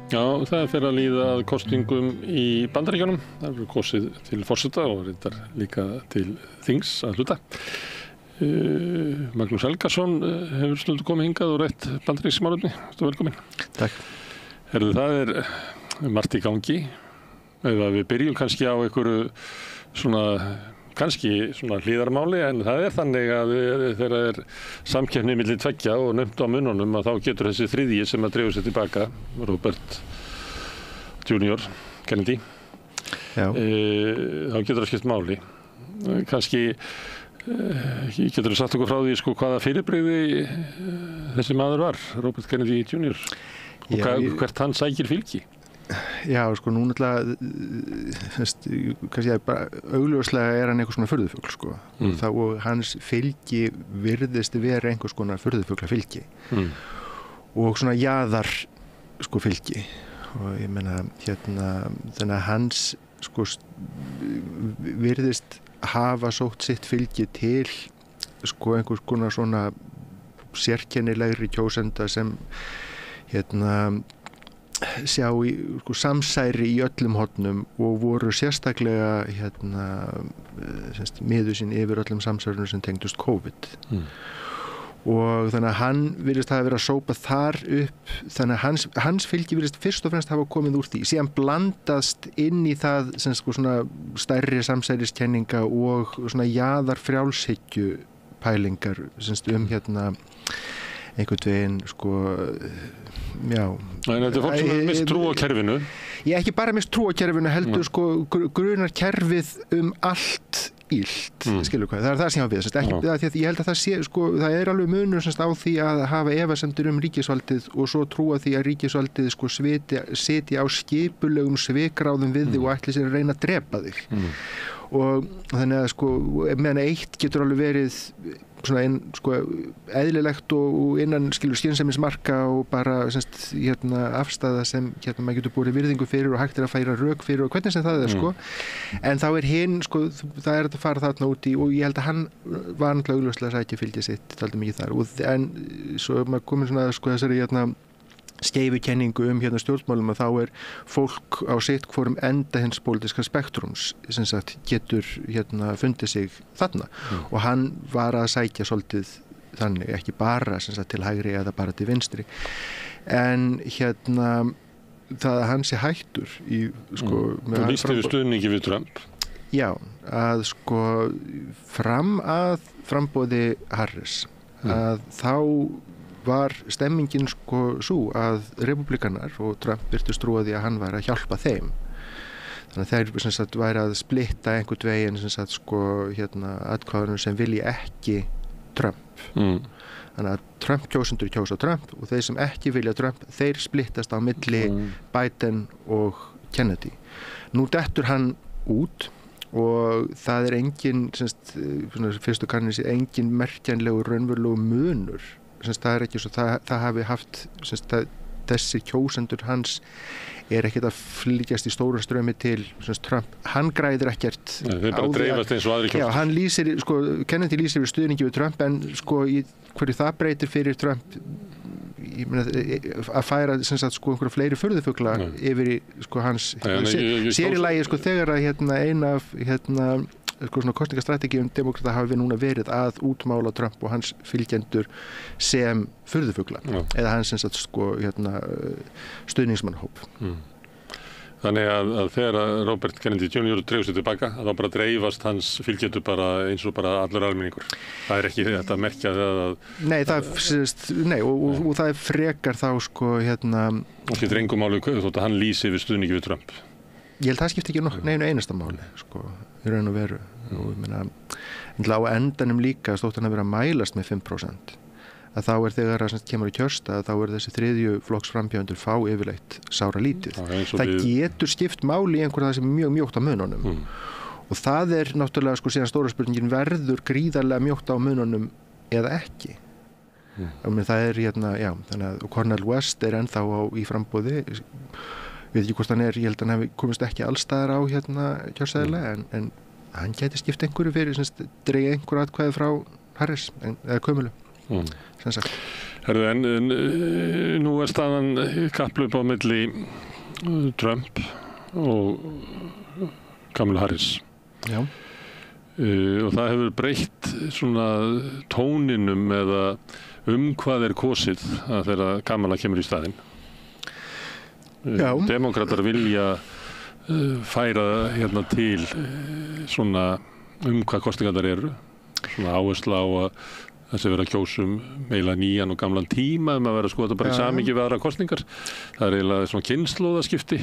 Já, það fer að líða að kosningum í Bandaríkjunum. Það eru kosið til forseta og reyndar líka til þings að hluta. Magnús Helgason hefur stundum komið hingað og rætt bandaríkismálefni. Þú velkomin. Takk. Það margt í gangi. Ef við byrjum kannski á einhverju kannski hliðarmáli, en það þannig að þegar samkeppni milli tveggja og nefnt á mununum að þá getur þessi þriðji sem að dreifur sér tilbaka, Robert Jr. Kennedy, þá getur það skipt máli. Kannski getur þú sagt okkur frá því hvaða fyrirbrigði þessi maður var, Robert Kennedy Jr. og hvert hann sækir fylgi. Já, nú náttúrulega kannski bara augljóslega hann einhvers konar furðufugl, og hans fylgi virðist vera einhvers konar furðufugla fylgi og svona jaðar fylgi, og ég meina þannig að hans virðist hafa sótt sitt fylgi til einhvers konar svona sérkennilegri kjósenda sem sjá í samsæri í öllum hornum og voru sérstaklega miður sín yfir öllum samsærunum sem tengdust COVID. Og þannig að hann virðist hafa verið að sópa þar upp, þannig að hans fylgi virðist fyrst og fremst hafa komið úr því, síðan blandast inn í það svona stærri samsæriskenninga og svona jaðar frjálshyggju pælingar einhvern veginn Þetta fólk sem hefur mist trú á kerfinu. Ég ekki bara mist trú á kerfinu, heldur grunar kerfið allt illt, skilur hvað, það það sem ég hafa við, ekki, því að ég held að það sé, það alveg munur á því að hafa efasemdir ríkisvaldið og svo trúa því að ríkisvaldið sitji á skipulegum svikráðum við þig og ætli sér að reyna að drepa þig. Og þannig að meðan eitt getur alveg verið eðlilegt og innan skynsemismarka og bara afstæða sem maður getur borið virðingu fyrir og hægt að færa rök fyrir og hvernig sem það en þá hinn það að fara þarna út í, og ég held að hann var náttúrulega augljóslega að sækja fylgið sitt dálítið mikið þar, en svo maður komin þessari skeifukenningu stjórnmálum að þá fólk á sitt hvorum enda hins pólitíska spektrums sem sagt getur fundið sig þarna og hann var að sækja svolítið þannig, ekki bara sem sagt til hægri eða bara til vinstri, en það að hann sé hættur í Þú lýst yfir stuðningi við Trump. Já, að fram að framboði Harris að þá var stemmingin svo að republikanar og Trump virtust trúa því að hann væri að hjálpa þeim. Þannig að þeir væri að splitta einhvern veginn atkvæðunum sem vilji ekki Trump. Þannig að Trump kjósendur kjósa Trump og þeir sem ekki vilja Trump, þeir splittast á milli Biden og Kennedy. Nú dettur hann út og það engin, fyrstu kannins, engin merkjanlegur raunverulegur munur. Það ekki svo, það hafi haft þessi kjósendur hans ekkert að fylgjast í stórum strömi til Trump, hann græðir ekkert þeir bara dreifast eins og aðri kjósendur. Já, hann lýsir, Kennedy lýsir við stuðningi við Trump, en hverju það breytir fyrir Trump að færa einhverja fleiri furðufugla yfir í hans sér í lagi þegar að ein af kosningastrategíum demókrata hafi við núna verið að útmála Trump og hans fylgjendur sem furðufugla eða hans stuðningsmannahóp. Þannig að þegar Robert Kennedy Jr. dreifur sér tilbaka, þá bara dreifast hans fylgjendur bara eins og bara allur almenningur. Það ekki þetta að merkja það að Nei, og það frekar þá og skiptir engu máli þótt að hann lýsi við stuðningi við Trump. Ég held að það skipti ekki neinu einasta máli, í raun og veru. Og ég meina, á endanum líka stótt hann að vera að mælast með 5%. Að þá þegar það kemur í kjörstað, þá þessi þriðju flokks frambjóðendur fá yfirleitt sára lítið. Það getur skipt máli í einhverja það sem mjög mjótt á mununum. Og það náttúrulega síðan stóra spurningin, verður gríðarlega mjótt á mununum eða ekki. Það þannig að Cornel West ennþá í framboði. Ég veit ekki hvort hann ég held að hann hefði komist ekki allstaðar á kjörseðilega, en hann gæti skipt einhverju fyrir, dreigja einhverju atkvæði frá Harris eða Kömulu. Herðu, en nú staðan kapphlaup á milli Trump og Kamala Harris. Já. Og það hefur breytt svona tóninum eða hvað kosið þegar Kamala kemur í staðinn. Demókratar vilja færa hérna til svona hvað kosningarnar eru, svona áhersla á að þessi vera að kjósum meila nýjan og gamlan tíma að vera að skoða bara í samhengi við aðra kosningar. Það eiginlega svona kynslóðaskipti,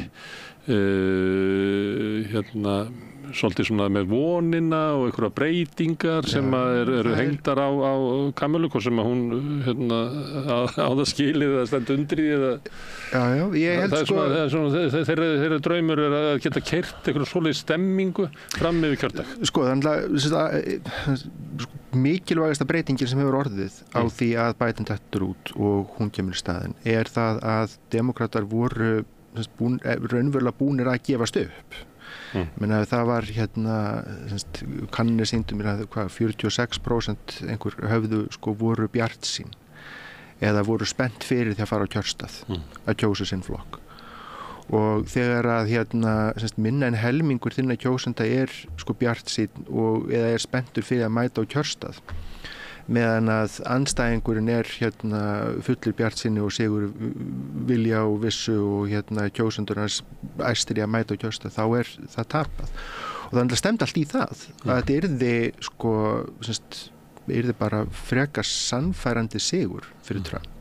hérna svolítið svona með vonina og einhverja breytingar sem eru hengdar á Kamalu, hvort sem að hún hérna, á það skilið eða stend undir því eða ég held þeirra draumur að geta keyrt einhverju svoleið stemmingu fram yfir kjördag. Þannig að mikilvægasta breytingin sem hefur orðið á því að Biden dettur út og hún kemur í staðinn það að demókratar voru raunverulega búnir að gefast upp. Menna, það var hérna kannanir sýndu mér að 46% einhver höfðu voru bjartsýn eða voru spennt fyrir því að fara á kjörstað að kjósa sinn flokk. Og þegar að minna en helmingur þinna kjósenda bjartsýnn eða spenntur fyrir að mæta á kjörstað, meðan að andstæðingurinn fullir bjartsýni og sigur vilja og vissu og kjósendur hans æstir í að mæta á kjörstað, þá það tapað. Og þannig stemdi allt í það að þetta yrði bara frekar sannfærandi sigur fyrir Trump.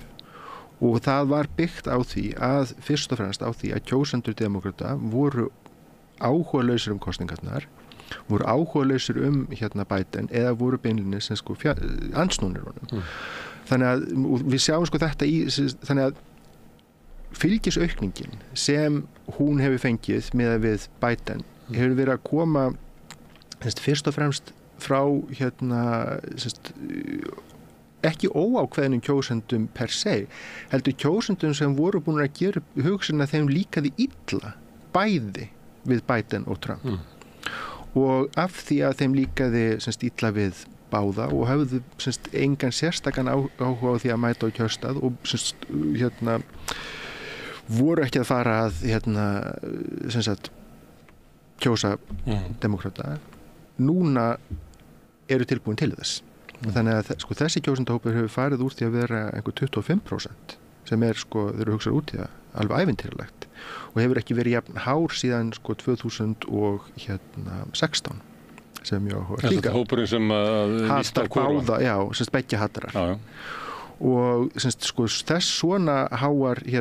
Og það var byggt á því að fyrst og fremst á því að kjósendur demókrata voru áhugalausir kosningarnar, voru áhugalausir Biden eða voru beinlinnis andsnúnir honum. Þannig að við sjáum þetta þannig að fylgisaukningin sem hún hefur fengið miðað við Biden hefur verið að koma fyrst og fremst frá ekki óákveðnum kjósendum per se, heldur kjósendum sem voru búin að gera hugsun að þeim líkaði illa bæði við Biden og Trump. Og af því að þeim líkaði illa við báða og höfðu engan sérstakan áhuga á því að mæta á kjörstað og voru ekki að fara að kjósa demókrata, núna eru tilbúin til þess. Þannig að þessi kjósendahópur hefur farið úr því að vera einhver 25% sem þeir eru hugsað út í það alveg ævintýralegt og hefur ekki verið jafn hár síðan 2016 sem er mjög áhugavert líka. Þetta hópurinn sem hatar báða, beggja hatarar. Og þess svona háar í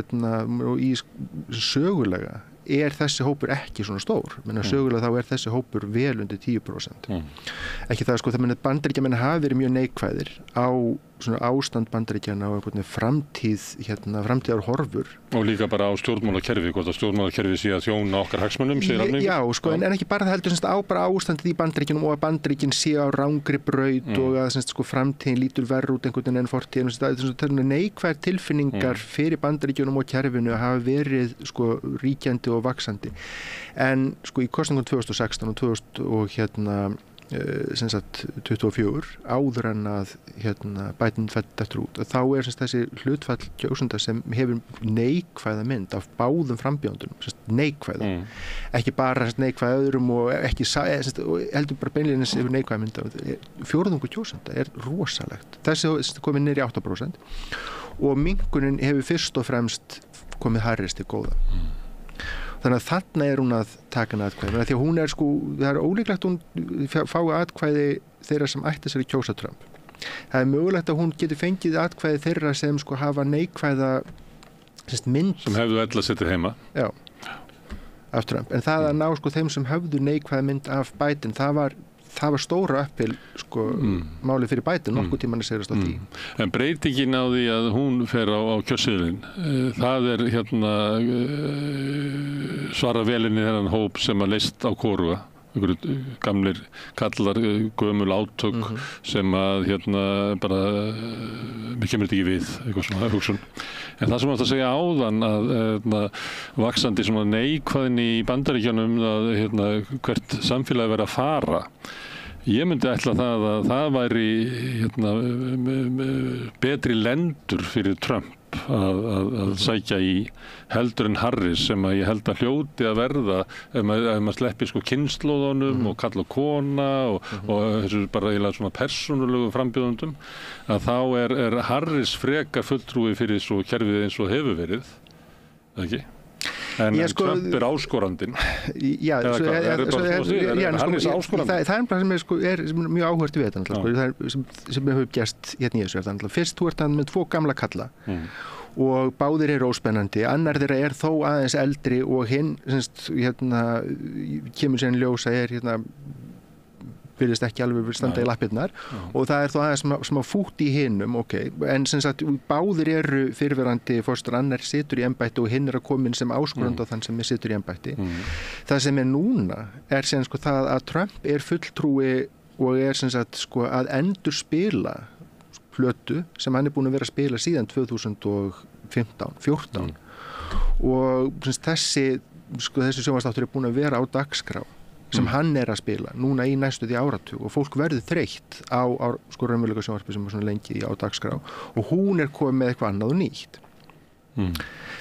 sögulega þessi hópur ekki svona stór. Sögulega þá þessi hópur vel undir 10%. Ekki það það Bandaríkjamenn hafa verið mjög neikvæðir á svona ástand Bandaríkjanna og framtíðar horfur. Og líka bara á stjórnmálakerfi, hvort að stjórnmálakerfi sé að þjóna okkar hagsmunum, segir alveg. Já, en ekki bara það heldur á bara ástandið í Bandaríkjunum og að Bandaríkin sé á rangri braut og að framtíðin lítur verr út einhvern veginn en fortíðin. Það er neikvæðar tilfinningar fyrir Bandaríkjunum og kerfinu að hafa verið ríkjandi og vaxandi. En í kosningum 2016 og 24 áður en að Biden dettur út, þá þessi hlutfall kjósenda sem hefur neikvæða mynd af báðum frambjóðendunum, neikvæða, ekki bara neikvæða öðrum og ekki heldur bara beinlínis yfir neikvæða mynd af fjórðungur kjósenda rosalegt. Þessi komið niður í 8% og minnkunin hefur fyrst og fremst komið Harris til góða. Þannig að þarna hún að taka hana atkvæði. Því að hún það er ólíklegt hún fái atkvæði þeirra sem ætti sér í kjósa Trump. Það er mögulegt að hún geti fengið atkvæði þeirra sem hafa neikvæða mynd. Sem hefðu ella setið heima. Já, af Trump. En það að ná þeim sem höfðu neikvæða mynd af Biden, það var stóra uppil máli fyrir Biden nokkuð tímann að segast á því. En breytingin á því að hún fer á kjörseðilinn, það er svara velinni þennan hóp sem að leist á kóruga, einhverju gamlir kallar, gömul átök sem að bara mér kemur þetta ekki við, eitthvað svona hugsun. En það sem átt að segja áðan að vaxandi svona neikvæðni í Bandaríkjunum að hvert samfélagi verið að fara Ég myndi ætla það að það væri betri lendur fyrir Trump að sækja í heldur en Harris sem að ég held að hljóti að verða ef maður sleppi sko kynslóðunum og kalla kona og þessu bara eiginlega svona persónulegu frambjóðundum að þá er Harris frekar fulltrúi fyrir svo kerfið eins og hefur verið, ekki? En Trump er áskorandinn. Já, hann er áskorandinn. Það sem er mjög áhugavert við þetta, sem hefur gerst hérna í þessu. Fyrst þú ert með 2 gamla kalla og báðir eru óspennandi. Annar þeirra er þó aðeins eldri og hinn kemur sér ljósa virðist ekki alveg standa í lappirnar og það er þó aðeins smá fút í hinum, en sem sagt báðir eru fyrrverandi forstur, annar situr í embætti og hinn er að koma inn sem áskorandi á þann sem situr í embætti. Það sem er núna er sem sko það að Trump er fulltrúi og er sem sagt sko að endurspila plötu sem hann er búin að vera að spila síðan 2014 og þessi sjónvarpsþáttur er búin að vera á dagskrá sem hann er að spila núna í næstu því áratug og fólk verður þreytt á sko raunveruleika sjónvarpi sem er svona lengi á dagskrá og hún er komið með eitthvað annað og nýtt.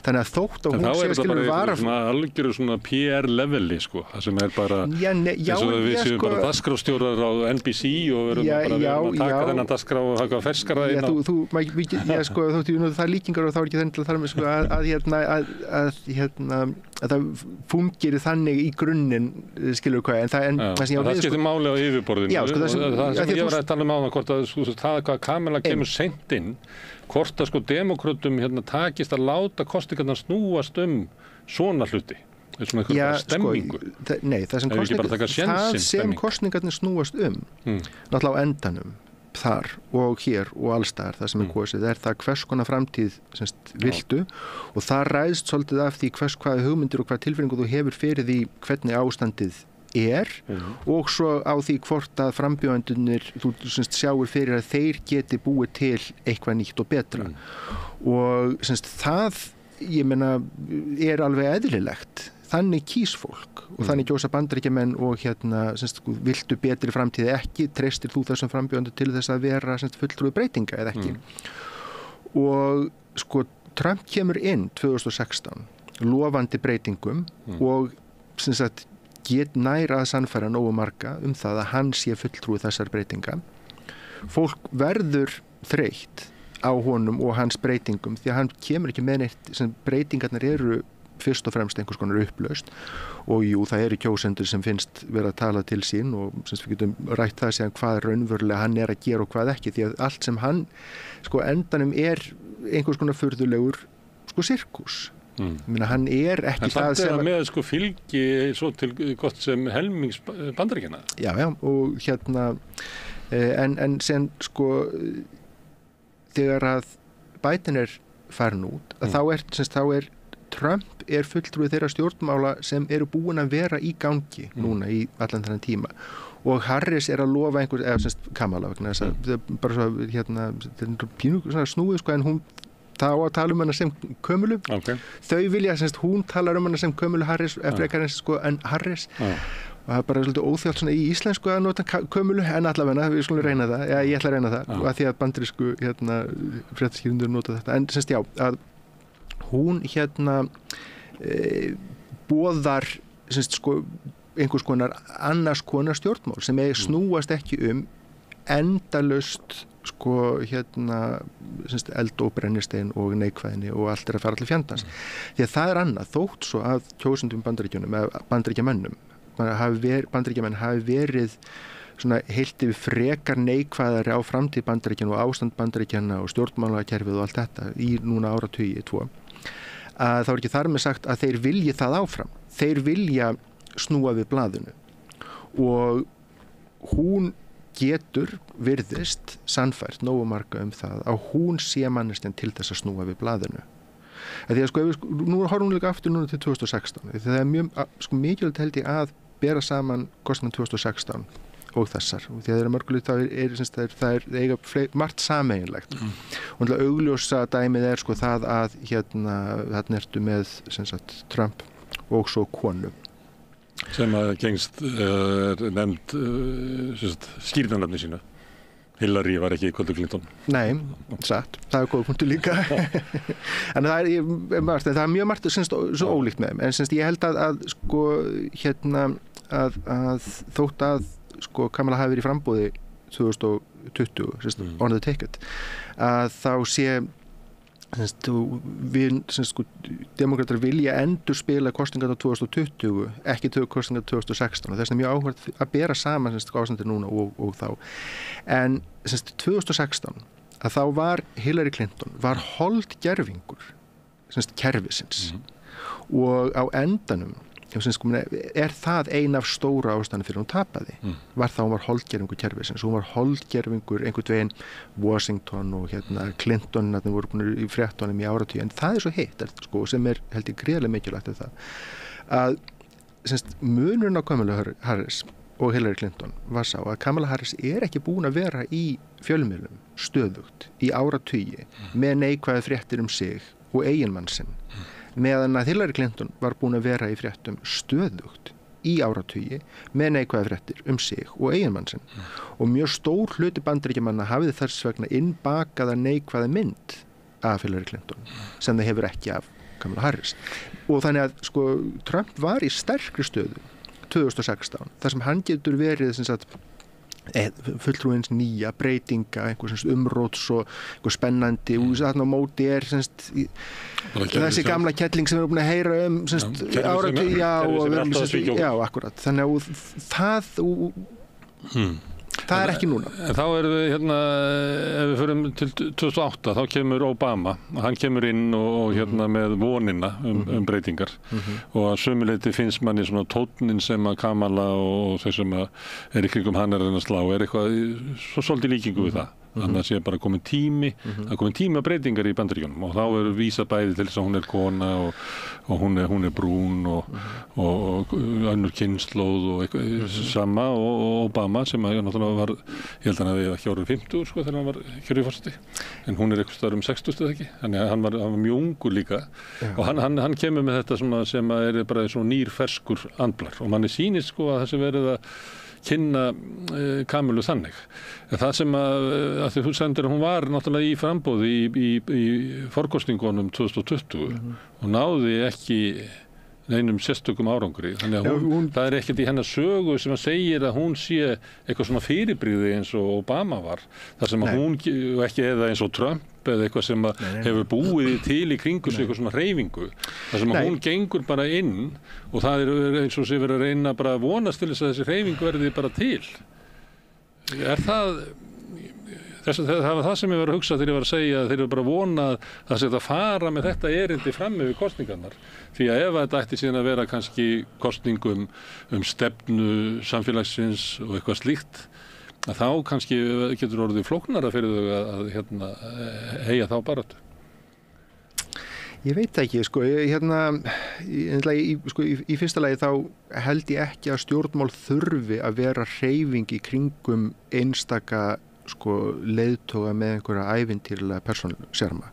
Þannig að þótt að hún sé skilur vara svona algjöru svona PR leveli sko, það sem er bara eins og við séum bara dagskrárstjórar á NBC og verðum bara að taka þennan dagskrá og hafa ferskara inn á það er líkingar og þá er ekki þennilega þar með að það fungir þannig í grunninn skilur hvað en það skiptir máli á yfirborðinu það sem ég var að tala um áðan hvort að það hvað Kamala kemur seint inn hvort að sko demókrötum takist að láta kosningarnar snúast svona hluti svona eitthvað stemmingu nei, það sem kosningarnir snúast náttúrulega á endanum þar og hér og allstaðar það sem er kosið er það hvers konar framtíð viltu og það ræðst svolítið af því hvaða hugmyndir og hvaða tilfinningu þú hefur fyrir því hvernig ástandið er og svo á því hvort að frambjóðendurnir þú sjáir fyrir að þeir geti búið til eitthvað nýtt og betra og það ég meina er alveg eðlilegt þannig kýs fólk og þannig kjósa Bandaríkjamenn og viltu betri framtíð ekki, treystir þú þessum frambjóðendur til þess að vera fulltrúi breytinga eða ekki og sko Trump kemur inn 2016 lofandi breytingum og get næra að sannfæra nógu marga það að hann sé fulltrúi þessar breytinga fólk verður þreytt á honum og hans breytingum því að hann kemur ekki með neitt sem breytingarnar eru fyrst og fremst einhvers konar upplausn og jú, það eru kjósendur sem finnst vera að tala til sín og við getum rætt það síðan hvað raunverulega hann er að gera og hvað ekki því að allt sem hann sko endanum er einhvers konar furðulegur sko sirkus hann er ekki en það sem með sko fylgi svo til gott sem helmings Bandaríkjanna já og en sen sko þegar að Biden er farin út þá er Trump er fulltrúi þeirra stjórnmála sem eru búin að vera í gangi núna í allan þennan tíma og Harris er að lofa Kamala vegna þess að það er bara svo þetta er pínu snúið sko en hún þá að tala hana sem Kömulu þau vilja hún talar hana sem Kömulu Harris eftir sko en Harris og það er bara svolítið óþjált svona í íslensku að nota Kömulu en allavega við skulum reyna það ég ætla að reyna það og að því að bandarísku fréttaskýrendur nota þetta en já að hún boðar sko einhvers konar annars konar stjórnmál sem snúast ekki endalaust sko eld og brennistein og neikvæðni og allt er að fara allir fjandans því að það er annað þótt svo að kjósendum Bandaríkjunum eða Bandaríkjamönnum Bandaríkjamenn hafi verið svona heilt yfir frekar neikvæðari á framtíð Bandaríkjanna og ástand Bandaríkjanna og stjórnmálakerfið og allt þetta í núna áratugi 2 að þá er ekki þar með sagt að þeir vilji það áfram þeir vilja snúa við blaðinu og hún getur virðist sannfært nógu marga það að hún sé manneskjan til þess að snúa við blaðinu því að sko nú horfum við líka aftur núna til 2016 það er mjög mikilvægt held ég að bera saman kosningan 2016 og þessar og því að það eru mörgulegt það er eiga margt sameiginlegt og augljósa dæmið sko það að þarna ertu með Trump og svo konu sem að gengst nefnd skýrnarnafni sínu. Hillary var ekki kvöldu Clinton. Nei, satt, það góð punktur líka. En það er mjög margt svo ólíkt með þeim, en ég held að sko að þótt að sko Kamala hafi verið í framboði 2020, on the ticket, að þá sé demókratar vilja endurspila kosningar á 2020, ekki kosningar 2016, og þess vegna mjög áhugavert að bera saman ástandið núna og þá. En 2016 að þá var Hillary Clinton holdgervingur kerfisins og á endanum er það ein af stóra ástæðan fyrir hún tapaði var það hún var holdgervingur kerfisins, hún var holdgervingur einhvern veginn Washington og Clinton voru búin í fréttunum í áratugi, en það er svo hitt sem held ég gríðarlega mikilvægt að munurinn á Kamala Harris og Hillary Clinton var sá að Kamala Harris er ekki búin að vera í fjölmiðlum stöðugt í áratugi með neikvæðar fréttir sig og eiginmann sinn, meðan að Hillary Clinton var búin að vera í fréttum stöðugt í áratugi með neikvæðar fréttir sig og eiginmann sinn. Og mjög stór hluti Bandaríkjamanna hafði þess vegna innbakaða neikvæða mynd af Hillary Clinton sem það hefur ekki af Kamala Harris. Og þannig að Trump var í sterkri stöðu 2016, þar sem hann getur verið fulltrúins nýja breytinga, einhver umróts og einhver spennandi og þarna á móti þessi gamla kettling sem við erum búin að heyra áratugi, já, akkurat. Þannig að það er ekki núna. En þá erum við ef við förum til 2008, þá kemur Obama og hann kemur inn og með vonina breytingar og að sömuleyti finnst manni svona tónnin sem að Kamala og þau sem að í kringum hann að reyna að slá eitthvað svo svolítið líkingu við það. Þannig að sé bara komin tími að breytingar í Bandaríkjunum og þá eru vísa bæði til þess að hún er kona og hún er brún og önnur kynslóð og eitthvað sama og Obama sem að náttúrulega var, ég held að hann hefði ekki orðið 50 þegar hann var kjörinn forseti, en hún er eitthvað staðar 60 eða ekki, þannig að hann var mjög ungur líka. Já. Og hann kemur með þetta sem að er bara svona nýr ferskur andblar og manni sýnist að þessi verið að kynna Kamilu þannig. Það sem að því þú sendir að hún var náttúrulega í framboði í forkosningunum 2020 og náði ekki neinum sérstökum árangri. Þannig að það er ekkert í hennar sögu sem að segir að hún sé eitthvað svona fyrirbrigði eins og Obama var. Það sem að hún, ekki eða eins og Trump eða eitthvað sem að hefur búið til í kringu sig eitthvað svona hreyfingu. Það sem að hún gengur bara inn og það er eins og sé verið að reyna bara að vonast til þess að þessi hreyfing verði bara til. Er það var það sem ég var að hugsa þegar ég var að segja að þeir eru bara að vona að það sé að fara með þetta erindi fram yfir kosningarnar. Því að ef þetta ætti síðan að vera kannski kosningum stefnu samfélagsins og eitthvað slíkt, að þá kannski getur orðið flóknara fyrir þau að heyja þá baráttu. Ég veit ekki, í fyrsta lagi þá held ég ekki að stjórnmál þurfi að vera hreyfing í kringum einstaka leiðtoga með einhverja ævintýrlega persónusjarma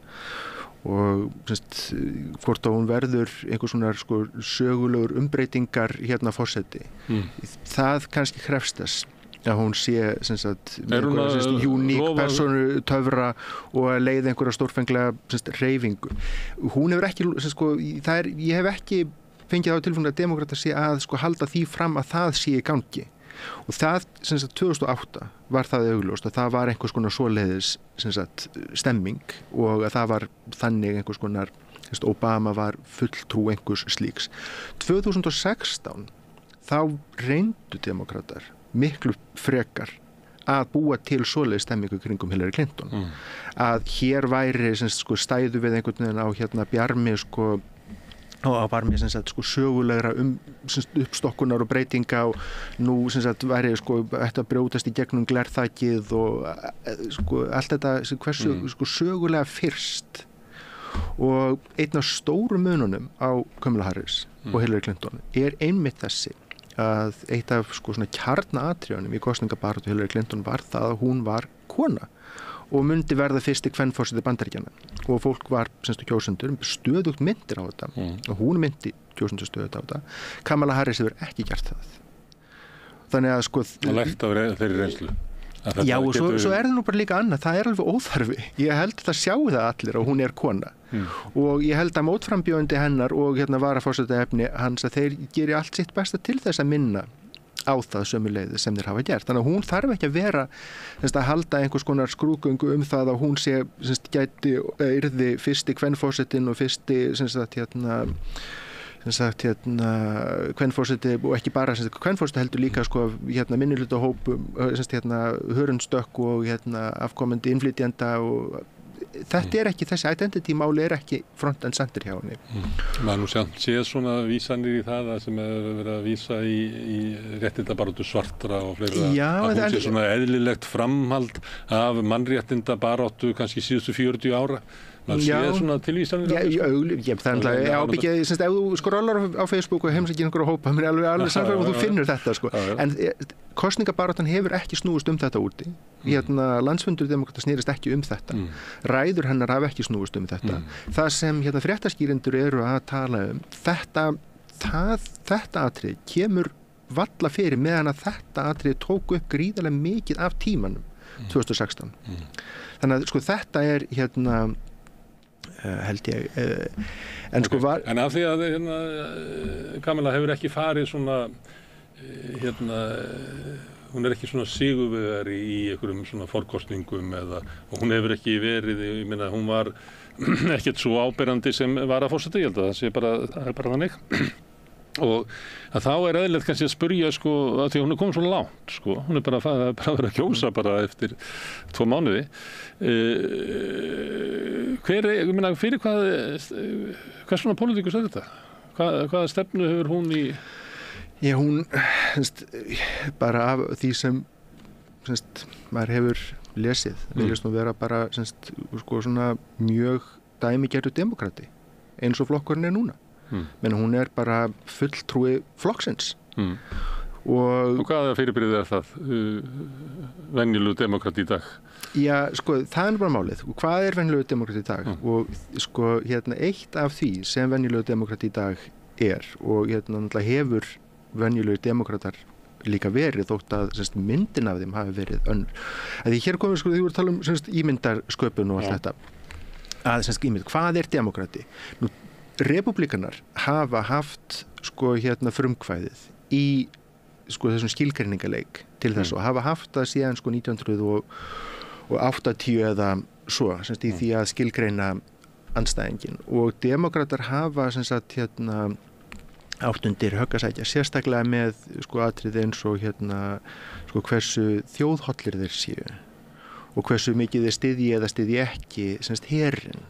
og hvort að hún verður einhver svona sögulegur umbreytingar forseti. Það kannski krefst þess að hún sé uník persónu töfra og að leiða einhverja stórfenglega hreyfingu. Hún hefur ekki, ég hef ekki fengið á tilfengi að demókratar sé að halda því fram að það sé í gangi. Og það, 2008 var það augljóst að það var einhvers konar svoleiðis stemming og að það var þannig einhvers konar, Obama var fulltrú einhvers slíks. 2016 þá reyndu demókratar miklu frekar að búa til svoleiðis stemmingu kringum Hillary Clinton. Að hér væri stæðu við einhvern veginn á bjarmi og var mér sögulegra uppstokkunar og breytinga og nú væri ætti að brjótast í gegnum glerþakið og allt þetta hversu sögulega fyrst. Og einn af stóru mununum á Kamala Harris og Hillary Clinton er einmitt þessi að eitt af kjarnaatriðunum í kosningabaráttu Hillary Clinton var það að hún var kona og myndi verða fyrsti kvenforseti Bandaríkjanna og fólk var kjósendur stöðugt myndir á þetta og hún myndi kjósendur stöðut á þetta. Kamala Harris hefur ekki gert það. Þannig að sko... Og lært af þeirri reynslu. Já, og svo er það nú bara líka annað, það er alveg óþarfi. Ég held að það sjáu það allir og hún er kona. Og ég held að mótframbjóðandi hennar og varaforsetaefni hans að þeir geri allt sitt besta til þess að minna á það sömuleiðis sem þeir hafa gert. Þannig að hún þarf ekki að vera að halda einhvers konar skrúðgöngu það að hún gæti yrði fyrsti kvenforsetinn og fyrsti kvenforseti og ekki bara kvenforseti heldur líka minnihlutahópum hörundstökk og afkomandi innflytjenda og þetta er ekki, þessi identity máli er ekki front and center hjá henni. Maður nú sjálf séð svona vísanir í það sem er verið að vísa í réttindabaráttu svartra og fleira, að hún sé svona eðlilegt framhald af mannréttindabaráttu kannski síðustu 40 ára. Man séð svona tilvísanir á það? Það er ábyggið, ef þú skrollar á Facebook og heimsækir einhverja hópa, mér er alveg samfélag og þú finnur þetta en kosningabaráttan hefur ekki snúist þetta úti. Landsfundur demókrata snýrist ekki þetta. Ræður hennar hafa ekki snúist þetta. Það sem fréttaskýrendur eru að tala þetta atrið kemur valla fyrir meðan að þetta atrið tók upp gríðarlega mikið af tímanum 2016. Þannig að þetta er held ég en En af því að Kamala hefur ekki farið svona hún er ekki svona sigurvegari í einhverjum svona forkostningum og hún hefur ekki verið, ég meina hún var ekkert svo áberandi sem varaforseti, ég held að það er bara þannig og að þá er eðlilegt kannski að spyrja að því að hún er komið svo langt hún er bara að vera að kjósa bara eftir 2 mánuði fyrir hvað svona pólitíkus er þetta? Hvaða stefnu hefur hún í? Já, hún bara af því sem maður hefur lesið viljast nú vera bara svona mjög dæmigerður demokrati eins og flokkurinn er núna. Menn hún er bara fulltrúi flokksins. Og hvaða fyrirbyrðið er það? Venjulegur demokrati í dag? Já, það er bara málið. Hvað er venjulegur demokrati í dag? Og eitt af því sem venjulegur demokrati í dag er og hefur venjulegur demokratar líka verið þótt að myndin af þeim hafi verið önnur. Því hér komum við voru að tala um ímyndarsköpun og allt þetta. Hvað er demokrati? Nú Repúblikanar hafa haft frumkvæðið í þessum skilgreiningaleik til þess og hafa haft það síðan 1980 eða svo, í því að skilgreina andstæðingin og demokratar hafa átt undir höggasækja sérstaklega með atriði eins og hversu þjóðhollir þeir séu og hversu mikið þeir styðji eða styðji ekki herinn,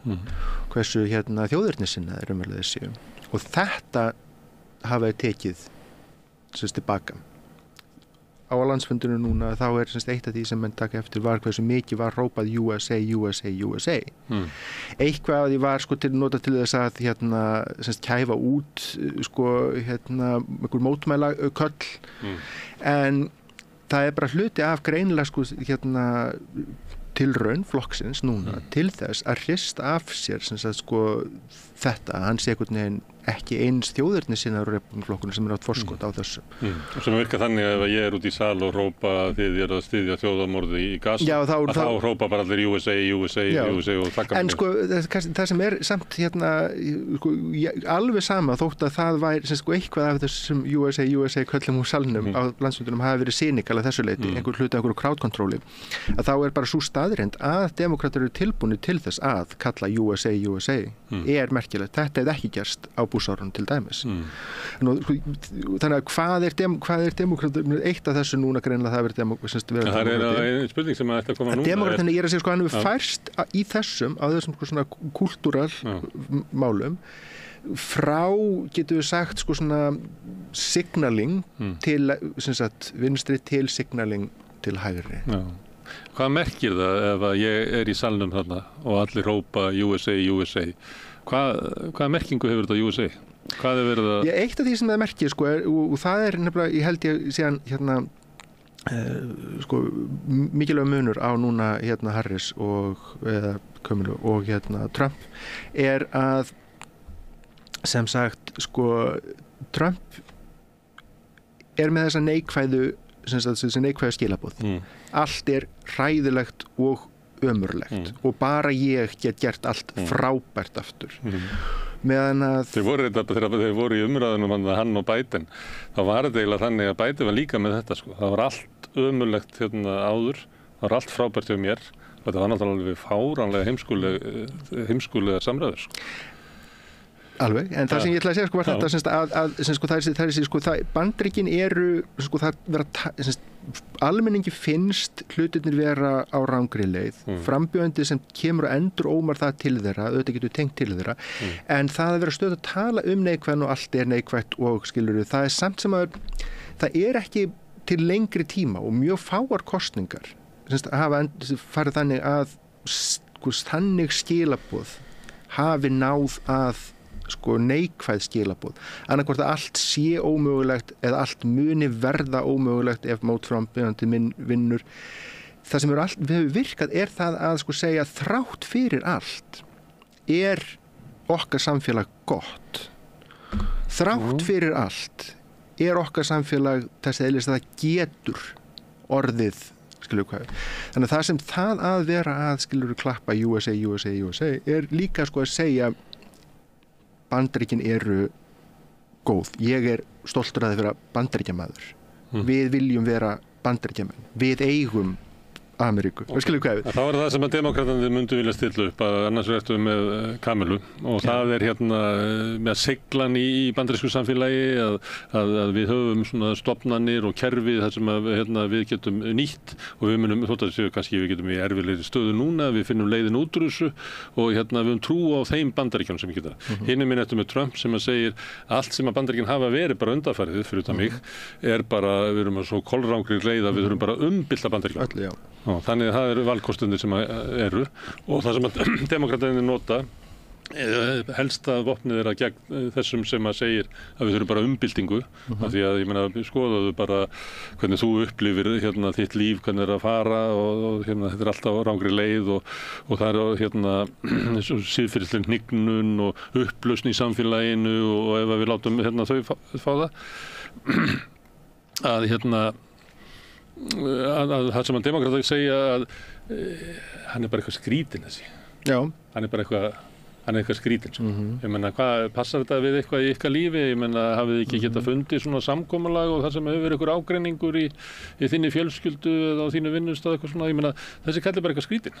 hversu þjóðernissinna þeir raunverulega séu og þetta hafa þeir tekið tilbaka. Á landsfundinu núna þá er eitt af því sem menn taka eftir var hversu mikið var hrópað USA, USA, USA. Eitthvað af því var nota til þess að kæfa út einhver mótmæla köll en það er bara hluti af greinilega tilraun flokksins núna til þess að hrista af sér þetta, hann sé einhvern veginn ekki eins þjóðernissinnaður repúblikaflokkurinn sem átt forskot á þessu. Og sem virka þannig að ef ég er út í sal og hrópa þið að styðja þjóðarmorði í Gaza, þá hrópa bara allir USA, USA, USA og þakka. En það sem er samt alveg sama þótt að það væri eitthvað af þessum USA, USA köllum úr salnum á landsfundunum hafi verið cynical að þessu leyti, einhverju crowd-kontróli, að þá er bara sú staðreynd að demokratar eru tilbúnir til þess að kalla USA, USA er merkilegt. Þetta hefði ekki gerst á Bush-árunum til dæmis. Þannig að hvað er demokratar? Eitt af þessu núna greinilega það verið demokratar. Það er einn spurning sem að þetta koma núna. Demokratarnir er að segja hann hefur færst í þessum á þessum svona kultúral málum frá, getum við sagt, signaling til vinstri til signaling til hægri. Já. Hvað merkir það ef að ég er í salnum þarna og allir hrópa USA, USA? Hvaða merkingu hefur þetta USA? Hvað er verið að... Já, eitt af því sem það merkir, og það er nefnilega, ég held ég síðan mikilvæg munur á núna Harris og Kamala og Trump er að sem sagt sko Trump með þessa neikvæðu þessi neikvæðu skilaboð allt hræðilegt og ömurlegt og bara ég get gert allt frábært aftur meðan að þegar þeir voru í umræðunum hann og Biden þá var þetta eiginlega þannig að Biden var líka með þetta sko. Það var allt ömurlegt áður, það var allt frábært hjá mér og þetta var náttúrulega fáránlega heimskulega samræður sko. Alveg, en það sem ég ætla að segja sko var þetta Bandaríkin eru sko það vera almenningi finnst hlutirnir vera á rangri leið frambjóðandi sem kemur og endur ómar það til þeirra, auðvitað getur tengt til þeirra en það að vera stöð að tala neikvæðan og allt neikvætt og skilur það samt sem að það ekki til lengri tíma og mjög fáar kosningar hafa farið þannig að sko þannig skilaboð hafi náð að sko neikvæð skilaboð annarkvort að allt sé ómögulegt eða allt muni verða ómögulegt ef mótframbjóðandi vinnur það sem hefur virkað það að sko segja þrátt fyrir allt okkar samfélag gott þrátt fyrir allt okkar samfélag þess eðlis að það getur orðið skilur hvað þannig að það sem það að vera að skilur klappa USA líka sko að segja Bandaríkin eru góð. Ég stoltur að það vera Bandaríkjamaður. Við viljum vera Bandaríkjamenn. Við eigum Ameríku. Skilur hvað við? Það var það sem að demókratarnir myndu vilja stilla upp að annars verðum við með Kamilu og það með seglan í bandarísku samfélagi að við höfum svona stofnanir og kerfið þar sem að við getum nýtt og við munum, þótt að séu kannski við getum í erfiðlegri stöðu núna, við finnum leiðin út úr þessu og við höfum trú á þeim Bandaríkjunum sem geta. Hinum minn eftir með Trump sem að segir allt sem að Bandaríkin hafa verið bara undanfarið fyrir utan mig bara, við erum svo kolrangri leið að við þurfum bara umbylta Bandaríkjunum. Þannig að það eru valkostundir sem eru og það sem að demókratarnir nota helsta vopnið gegn þessum sem að segir að við þurfum bara umbyltingu af því að ég meina skoðaðu bara hvernig þú upplifir þitt líf, hvernig að fara og þetta alltaf á rangri leið og það siðferðisleg hnignun og upplausn í samfélaginu og ef við látum þau fá það að það sem að demókratar segja að hann bara eitthvað skrítinn þessi. Já. Hann bara eitthvað skrítinn. Ég meina, hvað passar þetta við eitthvað í ykkar lífi? Ég meina, hafið þið ekki getað fundið svona samkomulag og það sem hefur verið ykkur ágreiningur í þinni fjölskyldu eða á þínu vinnustað eitthvað svona. Ég meina, þessi kalli bara eitthvað skrítinn.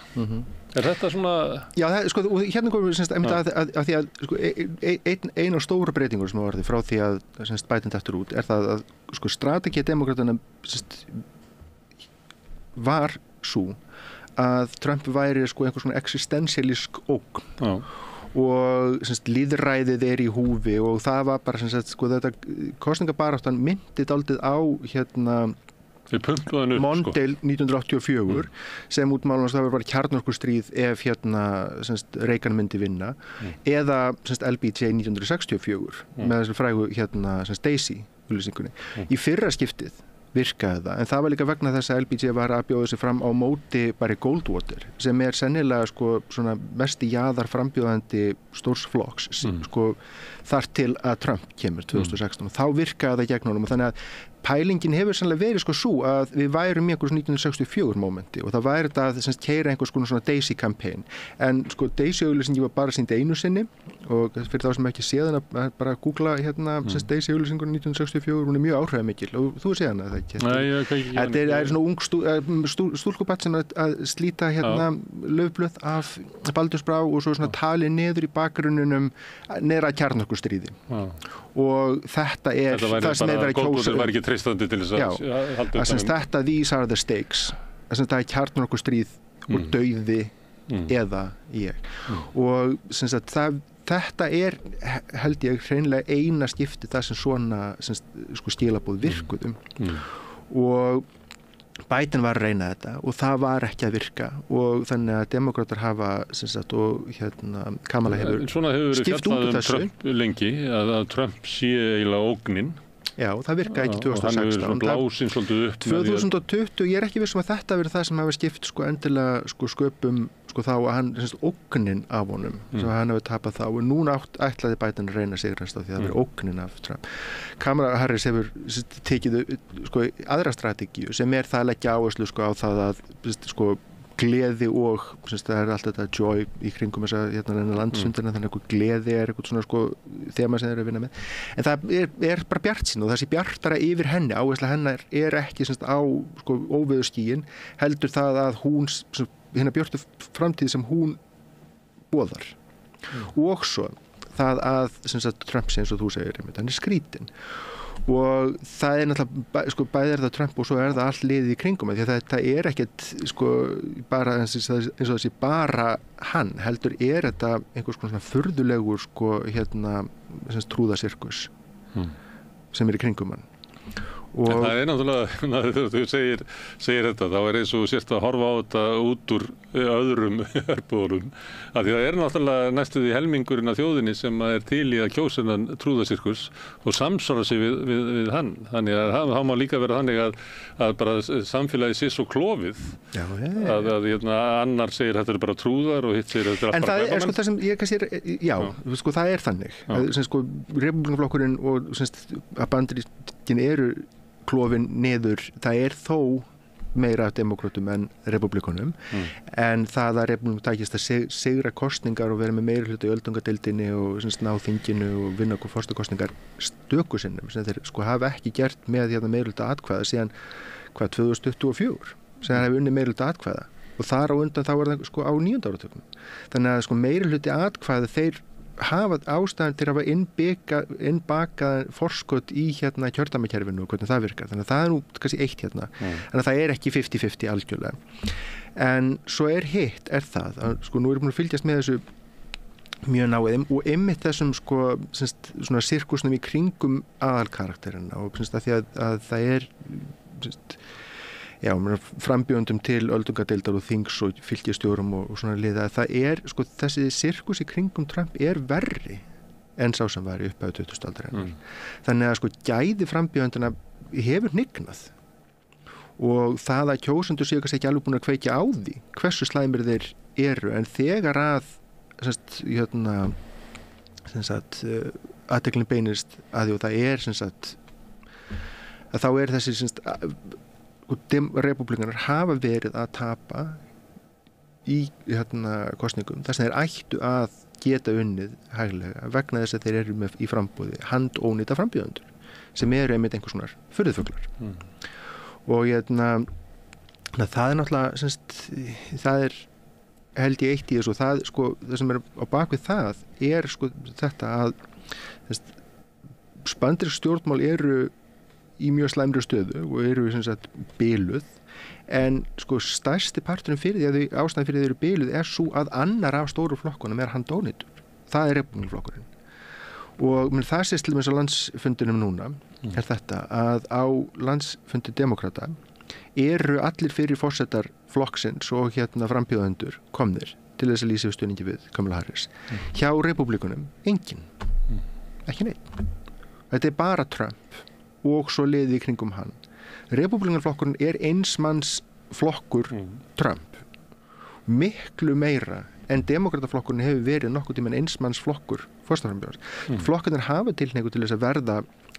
Þetta svona... Já, sko, hérna komum við að því að sko, ein af stóru breytingur sem var frá því að Biden dettur út það að sko, strategía demókratana var svo að Trump væri sko einhvers svona existentialísk ógn og lýðræðið í húfi og það var bara sko þetta kosningabaráttan myndi dálítið á Mondale 1984 sem útmálans það var bara kjarnorkustríð ef Reagan myndi vinna eða LBJ 1964 með þessu frægu Daisy auglýsingunni. Í fyrra skiptið virkaði það, en það var líka vegna þess að LBJ var að bjóða sig fram á móti bara í Goldwater, sem sennilega sko svona mesti jaðar frambjóðandi stórs flokks, sko þar til að Trump kemur 2016 og þá virkaði það gegn honum og þannig að pælingin hefur sannlega verið sko svo að við værum í einhverjum 1964 momenti og það væri þetta að keyra einhvers konar svona Daisy campaign en sko Daisy auglýsingin var bara sýnd einu sinni og fyrir þá sem ekki séð hana bara googla Daisy auglýsingun 1964, hún mjög áhrifamikil og þú séð hana það ekki? Nei, þetta svona ung stúlkubatt sem að slíta laufblöð af Baldursbrá og svo svona tali niður í bakgrunnunum neðra kjarnorkustríði og þetta það sem verið að kjósa var ekki treystandi til þess að halda þetta these are the stakes það kjarnorkustríð og dauði eða ég og þetta held ég hreinlega eina skipti það sem svona sko skilaboð virkuðum og Biden var að reyna þetta og það var ekki að virka og þannig að demókratar hafa og Kamala hefur skipt út úr þessu Trump lengi að Trump sé eiginlega ógnin. Já, það virkaði ekki 2016. Og hann hefur blásinn svolítið upp 2020, ég ekki viss að þetta verið það sem hafa skipt sko endilega sko sköpum sko þá að hann ógnin af honum sem hann hefur tapað þá og núna ætlaði Biden að reyna sigrast á því að það er ógnin af Trump. Kamala Harris hefur tekið sko aðra strategíu sem það að leggja áherslu sko á það að sko gleði og það er alltaf þetta joy í kringum þessa landsfundina þannig að gleði eitthvað svona sko þema sem þeir eru að vinna með en það er bara bjartsýn og þessi bjartara yfir henni áhersla hennar ekki á sko óveðurskýin heldur það að hún hérna björtu framtíð sem hún boðar og svo það að Trump sé eins og þú segir hann er skrítinn og það er náttúrulega sko bæði það Trump og svo það allt liðið í kringum því að það ekkert sko bara eins og það sé bara hann heldur þetta einhvers konar svona furðulegur sko hérna trúðasirkus sem í kringum hann og en það náttúrulega þegar þú segir þetta þá eins og sérst að horfa á þetta út úr öðrum herbúðum að því það náttúrulega næstuð í helmingurinn af þjóðinni sem til í að kjósa þennan trúðasirkus og samsvara sig við hann þannig að það má líka vera þannig að bara samfélagið sé svo klofið að annar segir þetta bara trúðar og hitt segir þetta en það sko það sem ég kannski sko það þannig að sko Repúblikaflokkurinn og að Bandaríkin eru klofin niður, það þó meira af demókrötum en repúblikunum en það að repúblikum tækist að sigra kosningar og vera með meiri hluti í öldungadeildinni og ná þinginu og vinna okkur forstakostningar stöku sinnum sem þeir sko hafa ekki gert með meiri hluti atkvæða síðan 2024 sem þeir hafa unni meiri hluti atkvæða og þar á undan þá það sko á 9. áratugnum þannig að sko meiri hluti atkvæða þeir hafa ástæðan til að hafa innbakað forskot í kjördæmakerfinu og hvernig það virkar þannig að það nú kannski eitt þannig að það ekki 50-50 algjörlega en svo hitt það að sko nú búin að fylgjast með þessu mjög náið og einmitt þessum sko svona sirkusnum í kringum aðalkarakterina og að því að það frambjóðendum til öldungadeildar og þings og fylkistjórum og svona liða það sko þessi sirkus í kringum Trump verri en sá sem var í upphæðu 20. aldarinnar þannig að sko gæði frambjóðenduna hefur hnignað og það að kjósendur séu kannski ekki alveg búin að kveikja á því hversu slæmir þeir eru en þegar að athygli beinist að því og það að þá þessi repúblikanar hafa verið að tapa í kosningum þess að þeir ættu að geta unnið hæglega vegna þess að þeir eru með í frambúði handónýta frambjóðendur sem einmitt einhvers konar furðufuglar og það náttúrulega það held ég eitt í þessu og það sem á bakvið það sko þetta að bandarísk stjórnmál eru í mjög slæmri stöðu og eru biluð en sko stærsti parturinn fyrir því að ástæðan fyrir því eru biluð svo að annar af stóru flokkunum handónýtur. Það repúblikaflokkurinn. Og það sést til dæmis á landsfundinum núna þetta að á landsfundi demokrata eru allir fyrir forsetar flokksins og frambjóðendur komnir til þess að lýsa stuðningi við Kamala Harris. Hjá repúblikunum enginn. Ekki neitt. Þetta bara Trump og svo liðið í kringum hann. Repúblikanaflokkurinn einsmanns flokkur Trump. Miklu meira en demokrataflokkurinn hefur verið nokkuð tímann einsmanns flokkur forsetaframbjóðans. Flokkarnir hafa tilhneigu til þess að verða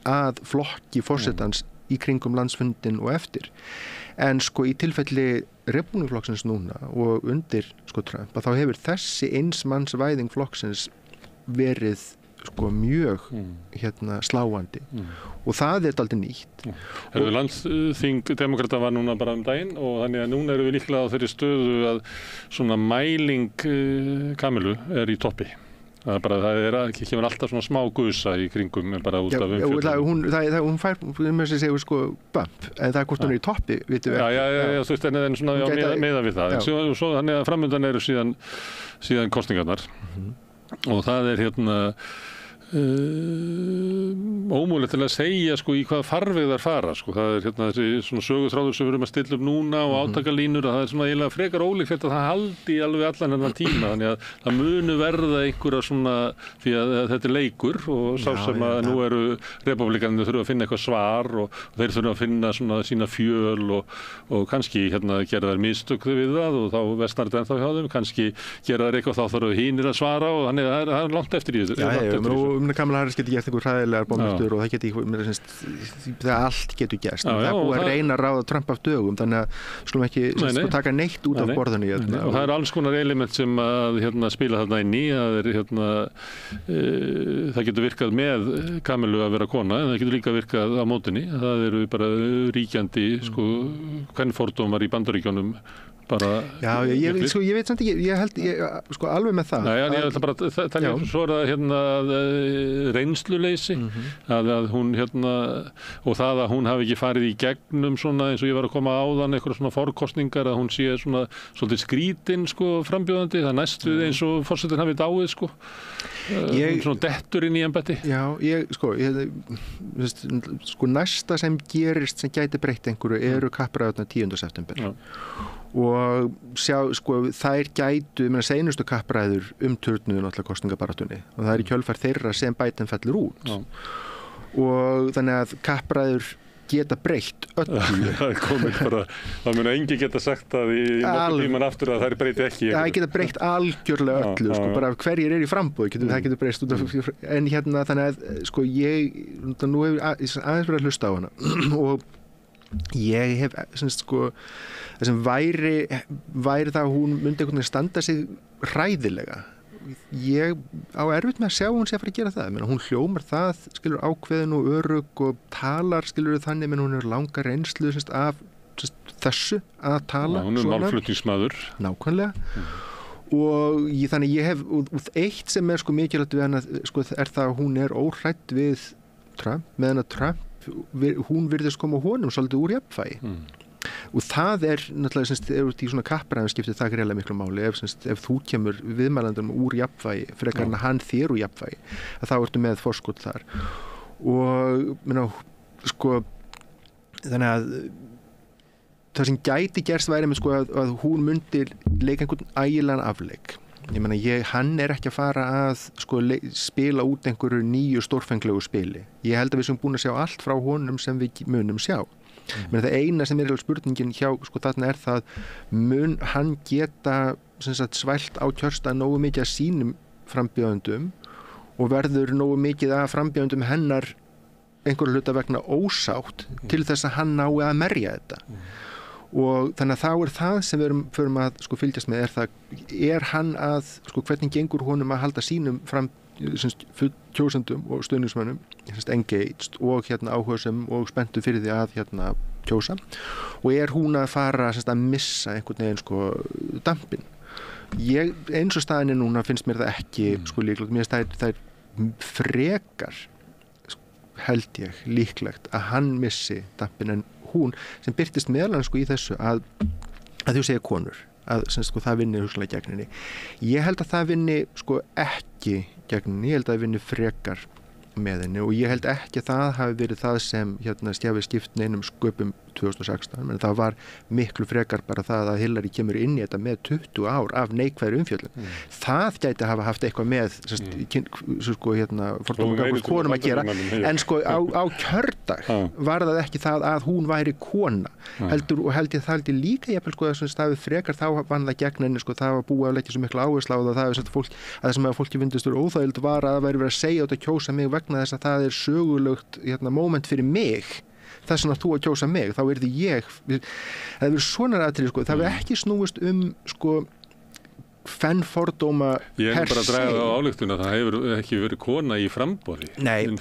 að flokki forsetans í kringum landsfundin og eftir. En sko í tilfelli repúblikanaflokksins núna og undir sko Trump að þá hefur þessi einsmannsvæðing flokksins verið sko mjög sláandi og það dálítið nýtt. Landsþing demokrata var núna bara daginn og þannig að núna eru við líklega á þeirri stöðu að svona mæling Kamilu í toppi. Það kemur alltaf svona smá gusa í kringum bara út af umfjöllun. Hún fær með sér segur sko bump en það hvort hún í toppi, vitum við. Já, þú veist en svona meðan við það. En svo þannig að framundan eru síðan kosningarnar og það ómögulegt til að segja sko í hvaða farveg þær fara sko. Það hérna þessi svona sögutráður sem við erum að stilla upp núna og átakalínur að það svona eiginlega frekar ólíklegt að það haldi alveg allan þennan tíma þannig að það munu verða einhverja svona því að þetta er leikur og sá sem að nú eru repúblikanir þurfa að finna eitthvað svar og þeir þurfa að finna svona sína fjöl og kannski hérna gera þær mistök við það og þá vestnar þetta ennþá hjá þeim kannski gera þær eitthvað þá þarf hinir að svara og þannig að það er langt eftir í þessu. Kamala Harris geti gert einhver hræðilegar bombastur og það geti það allt getur gerst það er búið að reyna að ráða Trump af dögum þannig að skulum ekki taka neitt út af borðinu og það er alls konar element sem að spila þarna inn í það getur virkað með Kamilu að vera kona en það getur líka virkað á mótinni það eru bara ríkjandi kvenfordómar í Bandaríkjunum bara ég veit samt ekki ég held alveg með það ég ætla bara að tala svo er það reynsluleysi að hún og það að hún hafi ekki farið í gegnum svona eins og ég var að koma áðan eitthvað svona forkostningar að hún sé svona svolítið skrítin frambjóðandi það næstu eins og forsetinn hafi dáið hún svona dettur inn í embætti næsta sem gerist sem gæti breytt einhverju eru kappræðurnar 10. september og þær gætu seinustu kappræður turnuðu náttúrulega kosningabaráttunni og það er í kjölfar þeirra sem Biden fellur út og þannig að kappræður geta breytt öllu það mun enginn geta sagt að í nokkuð tíman aftur að þær breyti ekki það geta breytt algjörlega öllu bara hverjir er í framboð það getur breyst út af en þannig að ég nú hefur aðeins verið að hlusta á hana og ég hef það sem væri það að hún myndi einhvern veginn standa sig hræðilega ég á erfitt með að sjá hún sé að fara að gera það hún hljómar það skilur ákveðin og örugg og talar skilur þannig menn hún er langa reynslu af þessu að tala hún er málflutningsmaður nákvæmlega og þannig ég hef og eitt sem er mikilvægt við hana er það að hún er óhrædd við Trump meðan að Trump hún virðist koma honum svolítið úr jafnvægi og það er náttúrulega út í svona kappræðum skiptir það greiðlega miklu máli ef þú kemur viðmælandum úr jafnvægi frekar en að hann þér úr jafnvægi að þá ertu með forskot þar og þannig að það sem gæti gerst væri með að hún myndi leika einhvern ægilegan afleik hann er ekki að fara að spila út einhverju nýju stórfenglegu spili ég held að við sem búin að sjá allt frá honum sem við munum sjá það eina sem er spurningin hjá þarna er það mun hann geta svælt á kjörstað nógu mikið að sínum frambjóðendum og verður nógu mikið að frambjóðendum hennar einhverju hluta vegna ósátt til þess að hann nái að merja þetta og þannig að þá er það sem við förum að fylgjast með er hann að hvernig gengur honum að halda sínum fram kjósendum og stuðningsmönnum engaged og áhugasum og spenntu fyrir því að kjósa og er hún að fara að missa einhvern veginn dampinn eins og staðinni núna finnst mér það ekki líklegt mér finnst það er frekar held ég líklegt að hann missi dampinn en hún sem birtist meðal í þessu að þú segir konur að það vinni hugsanlega gegn henni ég held að það vinni ekki gegn henni, ég held að það vinni frekar með henni og ég held ekki að það hafi verið það sem stjafi skipt neinum sköpum 2016 menn það var miklu frekar bara það að Hillary kemur inn í þetta með 20 ár af neikvæðri umfjöllun það gæti hafa haft eitthvað með fordómar konum að gera en á kjördag var það ekki það að hún væri kona heldur og held ég líka jafnvel að stafi frekar þá vann það gegn henni það var búið að leggja svo miklu áherslu á það að það sem að fólki vindist óþægild var að það væri verið að segja út að kjósa mig vegna þess að það er sögulegt moment fyrir mig þess að þú að kjósa mig, þá yrði ég það er svona atriði það er ekki snúist fordóma ég er bara að draga á ályktun að það hefur ekki verið kona í framboði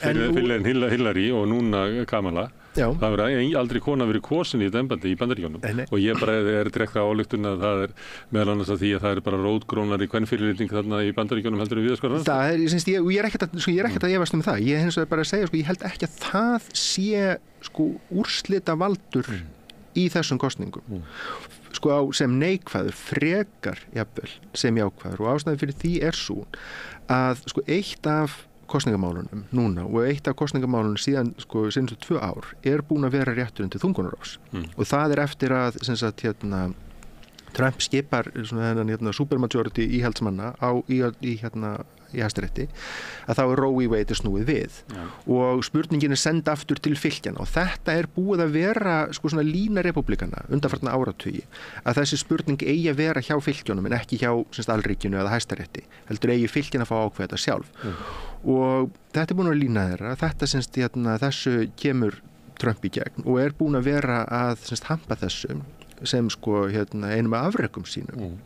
fyrir Hillary og núna Kamala það hefur aldrei kona verið kosin í þetta embætti í Bandaríkjunum og ég bara er drekka ályktun að það er meðal annars að því að það er bara rótgrónar í kvenfyrirlitning þarna í Bandaríkjunum heldur við ég er ekkert að efast það ég hins vegar bara að segja ég held ekki að það sé úrslita valdur í þessum kosningum sem neikvæður frekar jafnvel sem jákvæður og ástæðan fyrir því er svo að eitt af kosningamálunum núna og eitt af kosningamálunum síðan sko síðustu 2 ár búin að vera rétturinn til þungunarrofs og það eftir að sem sagt Trump skipar svona þennan supermajority íhaldsmanna í Hæstarétti að þá Roe v. Wade snúið við og spurningin send aftur til fylkjana og þetta búið að vera sko svona lína repúblikana undanfarna áratugi að þessi spurning eigi að vera hjá fylkjónum en ekki hjá alríkinu eða Hæstarétti heldur eigi fylkjana að fá ákveða þetta sjálf og þetta búin að lína þeirra þetta þessu kemur Trump í gegn og búin að vera að hampa þessu sem sko einum af afrekum sínum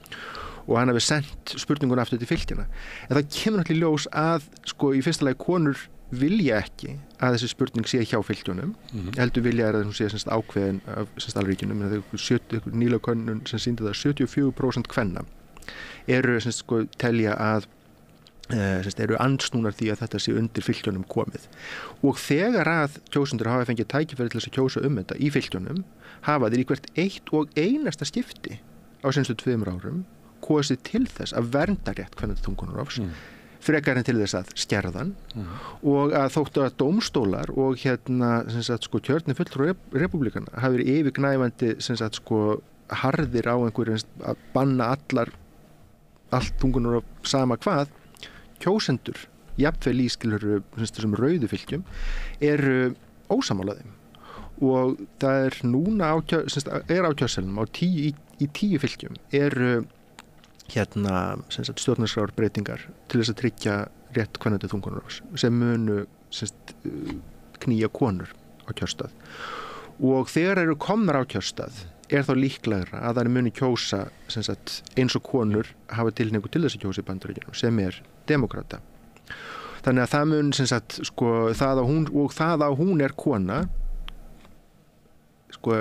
og hann hafi sendt spurningun aftur til fylkjana en það kemur náttúrulega í ljós að sko í fyrsta lagi konur vilja ekki að þessi spurning sé hjá fylkjónum heldur vilja að hún sé ákveðin af alríkinum nýlega könnun sem sýndi það 74% kvenna sko telja að eru andsnúnar því að þetta sé undir fylkjónum komið og þegar að kjósendur hafa fengið tækifæri til þess að kjósa þetta í fylkjónum hafa þeir í hvert eitt og einasta skipti á seinustu 2 árum kosið til þess að vernda rétt kvenna þungunarrofs frekar en til þess að skerðan og að þóttu að dómstólar og sko kjörnir fulltrúar repúblikana hafi verið yfirgnæfandi sko harðir á einhverjum að banna allt þungunarrof sama hvað kjósendur jafnvel í skilur þessum rauðu fylkjum ósammálaðum og það núna á kjörseðlunum í 10 fylkjum stjórnarskrárbreytingar til þess að tryggja rétt kvennandi þungunarrofs sem munu knýja konur á kjörstað og þegar eru komnar á kjörstað þá líklegra að það muni kjósa eins og konur hafa tilhneigingu til þess að kjósa í Bandaríkjunum sem demókrata þannig að það mun sko það að hún kona sko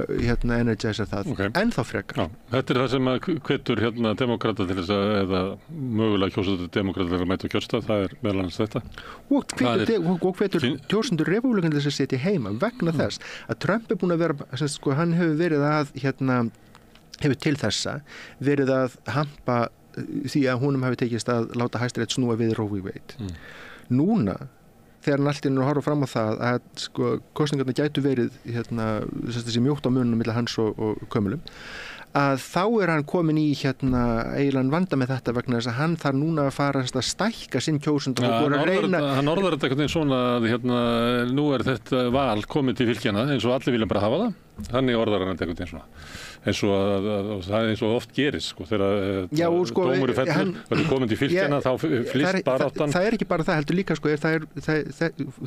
energisa það ennþá frekar. Þetta það sem að hvetur demókrata til þess að eða mögulega kjósendur demókrata til að mæta kjörstað, það meðal annars þetta. Og hvetur kjósendur repúblikana til þess að setja heima vegna þess að Trump búin að vera sko hann hefur verið að hefur til þessa verið að hampa því að honum hafi tekist að láta Hæstarétt snúa við Roe v. Wade. Núna þegar hann allt að horfa fram á það að sko kosningarna gætu verið þessi mjótt á mununum milli hans og Kömulum að þá hann komin í eiginlegan vanda með þetta vegna þess að hann þarf núna að fara að stækka sinn kjósenda og reyna hann orðar þetta einhvern veginn svona að nú þetta val komið til fylkjana eins og allir vilja bara hafa það þannig orðar hann þetta einhvern veginn svona eins og oft gerist sko þegar dómur fellur verður komin til fylkjana þá flyst baráttan það ekki bara það heldur líka sko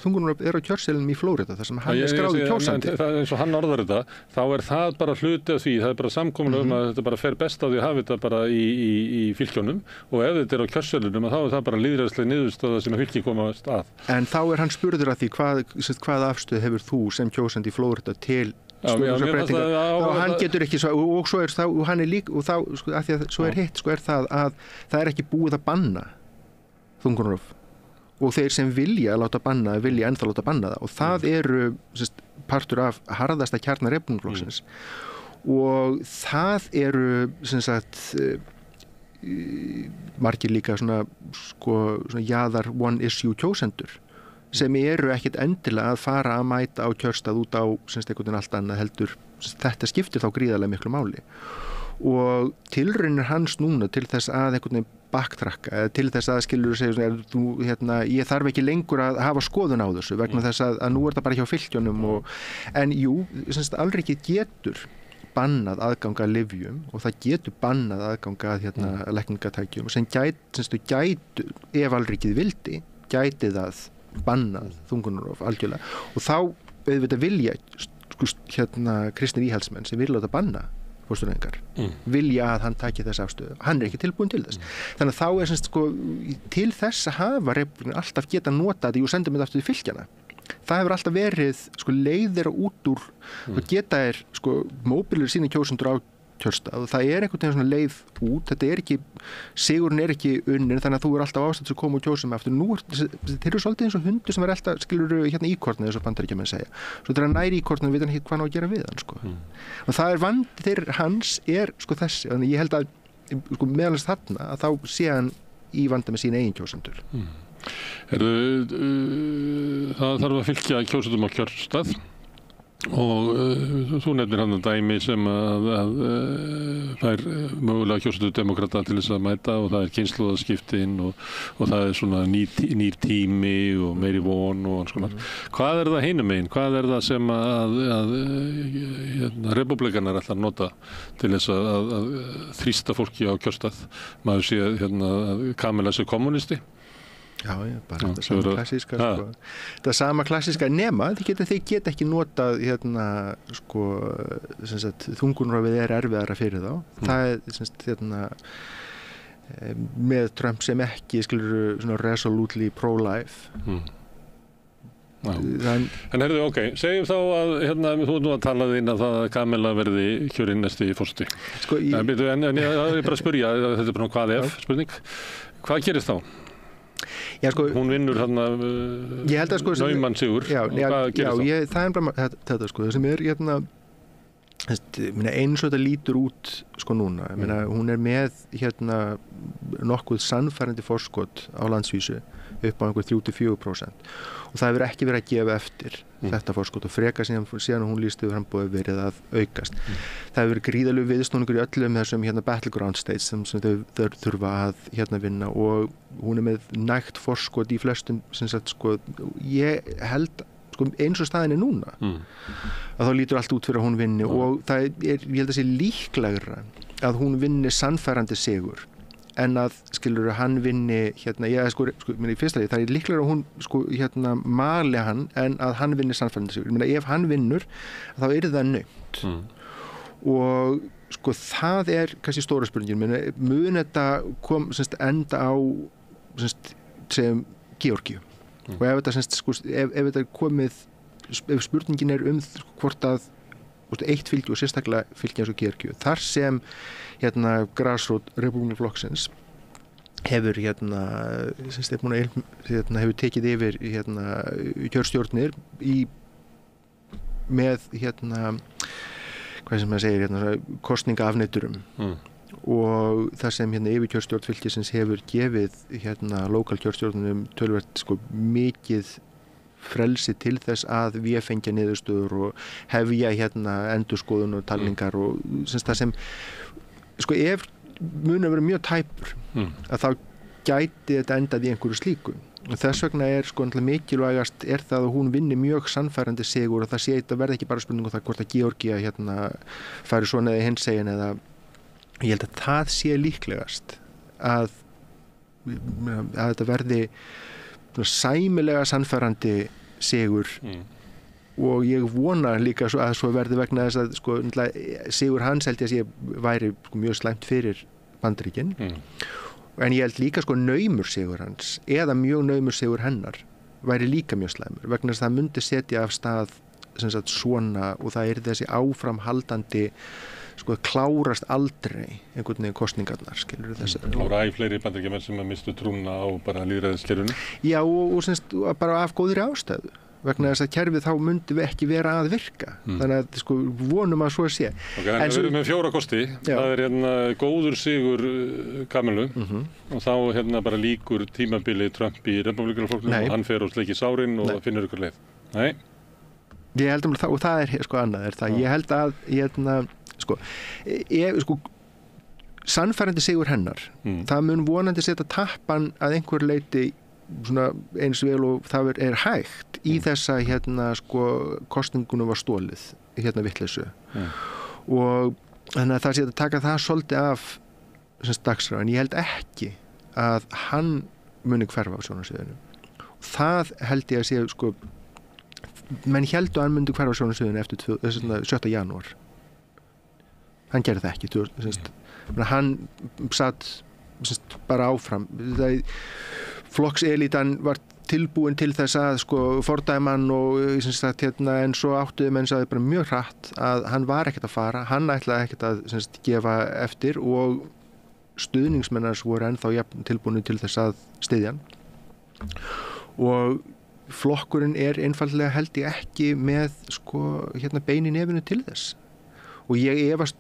þungunarrof á kjörseðlinum í Flórida þar sem hann skráður kjósandi eins og hann orðar þetta þá það bara hluti af því það bara samkomulega að þetta bara fer best á því að hafa þetta bara í fylkjónum og ef þetta á kjörseðlinum þá það bara lýðræðisleg niðurstöða sem fylki komast að en þá hann spurður að því hvað afstöðu hefur þú sem kjósandi í Flórida til og hann getur ekki og svo og hann líka og þá sko af því að svo hitt sko það að það ekki búið að banna þungunarrof og þeir sem vilja láta banna vilja ennþá láta banna það og það eru partur af harðasta kjarna repúblikaflokksins og það eru margir líka svona jaðar one issue kjósendur sem eru ekkit endilega að fara að mæta á kjörstað út á einhvern allt annað heldur þetta skiptir þá gríðarlega miklu máli og tilraunir hans núna til þess að einhvern veginn backtracka eða til þess að skilur segja ég þarf ekki lengur að hafa skoðun á þessu vegna þess að nú það bara hjá fylkjónum en jú, alríkið getur bannað aðgang að lyfjum og það getur bannað aðgang að lækningatækjum sem gætu ef alríkið vildi gæti það bannað þungunarrof algjörlega og þá auðvitað vilja kristnir íhaldsmenn sem vilja láta banna fóstureyðingar vilja að hann taki þess afstöðu hann ekki tilbúin til þess þannig að þá til þess að hafa repúblikana alltaf geta notað og senda með aftur til fylkjana það hefur alltaf verið leiðir út úr og geta móbilir sína kjósendur á kjörstað og það einhvern veginn svona leið út þetta ekki, sigurinn ekki unnin þannig að þú alltaf ástætt að koma og kjósa með aftur nú þeir eru svolítið eins og hundur sem alltaf skilur íkornið eins og Bandaríkjamenn segja svo þegar hann næri íkornið við hann ekki hvað ná að gera við hann og það vandi þeirra hans þessi, þannig ég held að meðalans þarna að þá sé hann í vanda með sína eigin kjósendur Það þarf að fylgja kjósendum á kjörstað og þú nefnir hann dæmi sem að fær mögulega kjósendur demókrata til þess að mæta og það kynslóðaskiptin og það svona nýr tími og meiri von og alls konar. Hvað það hinum megin? Hvað það sem að repúblikanar ætla að nota til þess að þrýsta fólki á kjörstað? Maður sé Kamala sé kommunisti? Já, bara þetta sama klassíska sko. Þetta sama klassíska nema þið geta ekki notað þungunarofið erfiðara fyrir þá. Það með Trump sem ekki svona resolutely pro-life. En heyrðu, ok, segjum þá að þú nú að tala þín að það Kamala verði kjörinn næsti forseti. En ég bara að spyrja, þetta bara hvað spurning. Hvað gerist þá? Hún vinnur nauman sigur. Já, það bara þetta það sem eins og þetta lítur út núna. Hún með nokkuð sannfærandi forskot á landsvísu upp á einhver 3-4% og það hefur ekki verið að gefa eftir þetta forskot og frekar síðan hún lýst yfir framboði verið að aukast. Það hefur verið gríðarlegur viðsnúningur í öllum þessum battleground states sem þau þurfa að vinna og hún með nægt forskot í flestum ég held eins og staðin núna að þá lítur allt út fyrir að hún vinni og það ég held að sé líklegra að hún vinni sannfærandi sigur en að hann vinni í fyrsta lagi, það líklegra að hún mali hann en að hann vinni sannfærandi sigur. Ef hann vinnur þá það naumt og það kannski stóra spurningin mun þetta enda á sem Georgíu og ef þetta komið ef spurningin hvort að eitt fylgi og sérstaklega fylgi eins og Georgíu þar sem grassrót repúblikaflokksins hefur hefur tekið yfir kjörstjórnir með hvað sem maður segir kosningaafneiturum og það sem yfirkjörstjórn fylkisins hefur gefið lokal kjörstjórnum töluvert mikið frelsi til þess að véfengja niðurstöður og hefja endurskoðun og talningar og það sem ef mun að vera mjög tæpur að þá gæti þetta endað í einhverju slíku og þess vegna mikilvægast það að hún vinni mjög sannfærandi sigur og það verði ekki bara spurning það hvort að Georgía færi svona eða hinsegin eða ég held að það sé líklegast að þetta verði sæmilega sannfærandi sigur og ég vona líka að svo verði vegna þess að sigur hans held ég að sé væri mjög slæmt fyrir Bandaríkin en ég held líka naumur sigur hans eða mjög naumur sigur hennar væri líka mjög slæmur vegna þess að það myndi setja af stað svona og það þessi áframhaldandi klárast aldrei einhvern veginn kosningarnar skilur þess að klára fleiri Bandaríkjamenn sem mistu trúna á bara lýðræðiskerfinu já og bara af góðri ástæðu vegna þess að kerfið þá myndi við ekki vera að virka þannig að vonum að svo sé en við erum með 4 kosti það góður sigur Kamalu og þá bara líkur tímabili Trump í repúblikanaflokknum og hann fer og sleikir sárin og finnur ykkur leið ég held það og það annað það ég held að sannfærandi sigur hennar það mun vonandi setja tappan að einhver leyti eins vel og það hægt í þessa kosningunum var stólið vitleysu og þannig að það sé að taka það svolítið af dagskrá en ég held ekki að hann muni hverfa á sjónarsviðinu það held ég að sé menn héldu að hann myndi hverfa á sjónarsviðinu eftir 7. janúar hann gerði það ekki hann satt bara áfram flokkselítan var tilbúin til þess að fordæman og en svo áttuðu menn sagði bara mjög hratt að hann var ekkert að fara hann ætlaði ekkert að gefa eftir og stuðningsmennars voru ennþá tilbúin til þess að styðja hann og flokkurinn einfaldlega held ég ekki með bein í nefinu til þess og ég efast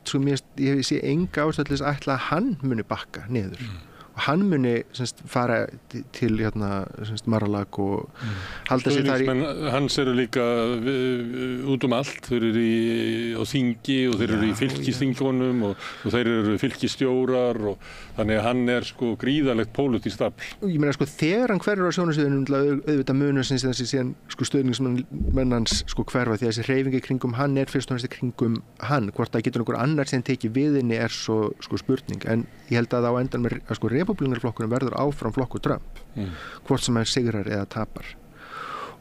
ég sé enga ástæðlis ætla að hann muni bakka niður hann muni fara til Mar-a-Lago og halda sér þar í hans eru líka út allt, þeir eru á þingi og þeir eru í fylkisþingunum og þeir eru fylkisstjórar og þannig að hann er gríðarlegt pólitískt afl. Ég meina þegar hann hverfur á sjónarsviðinu auðvitað munur þessi síðan stuðningsmenn hans hverfa því að þessi hreyfingi kringum hann er fyrst og næst kringum hann, hvort það getur einhver annar sem tekið við henni er svo spurning, en ég held að á endan með repúblikaflokkurinn verður áfram flokkur Trump, hvort sem hann sigrar eða tapar.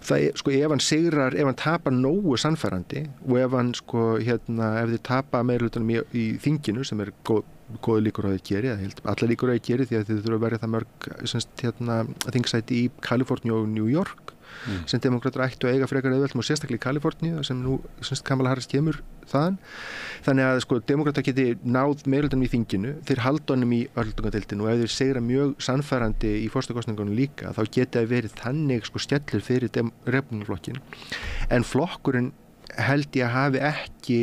Það ef hann sigrar, ef hann tapar nógu sannfærandi og ef hann ef þið tapa meirihlutanum í þinginu sem er góð líkur á að geri, allar líkur á að geri því að þið þurfa að verja það mörg þingsæti í Kaliforníu og New York sem demókratar ættu að eiga frekar auðvelt og sérstaklega í Kaliforníu sem nú Kamala Harris kemur þaðan. Þannig að demókratar geti náð meirihlutanum í þinginu, þeir halda honum í öldungadeildinu og ef þeir sigra mjög sannfærandi í forsetakosningunum líka þá geti það verið þannig skellur fyrir repúblikaflokkin. En flokkurinn held ég að hafi ekki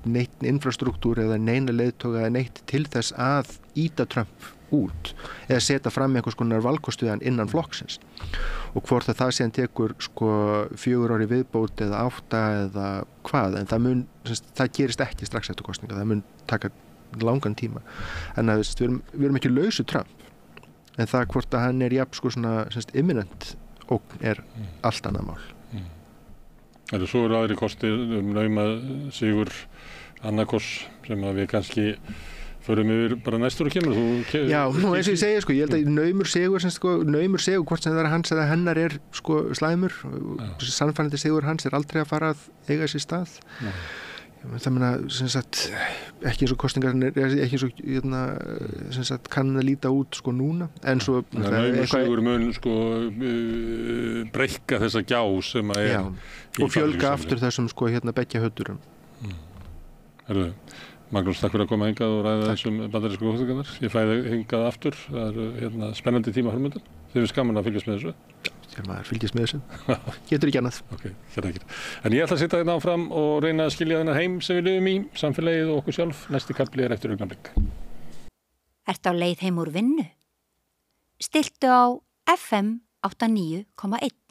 neitt infrastruktúr eða neina leiðtoga eða neitt til þess að ýta Trump út eða setja fram einhvers konar valkostuðan innan flokksins og hvort að það síðan tekur 4 ári viðbót eða 8 eða hvað, en það gerist ekki strax eftir kosninga, það mun taka langan tíma en að við erum ekki lausu Trump en það hvort að hann er jafn imminent ógn er allt annað mál. Svo eru aðri kostir nauma sigur annarkors sem að við kannski förum yfir bara næstur og kemur. Já, nú eins og ég segja, ég held að naumur sigur hvort sem það er hans eða hennar er slæmur, sannfærandi sigur hans er aldrei að fara að eiga sér stað. Það meina, ekki eins og kosningar, ekki eins og kann að líta út núna, en svo naumur sigur mun breikka þessa gjá sem að er og fjölga aftur þessum beggja höddurum. Magnús, takk fyrir að koma hingað og ræða þessum bandarísku kosningarnar. Ég fæði hingað aftur, það eru spennandi tíma framundan. Þið finnst gaman að fylgjast með þessu? Þegar maður fylgjast með þessu, getur ekki annað. Ok, hérna ekki. En ég ætla að sitja hérna áfram og reyna að skilja þennan heim sem við lifum í, samfélagið og okkur sjálf. Næsti kafli er eftir augnablik. Ertu á leið heim úr vinnu? Stilltu á FM 89,1.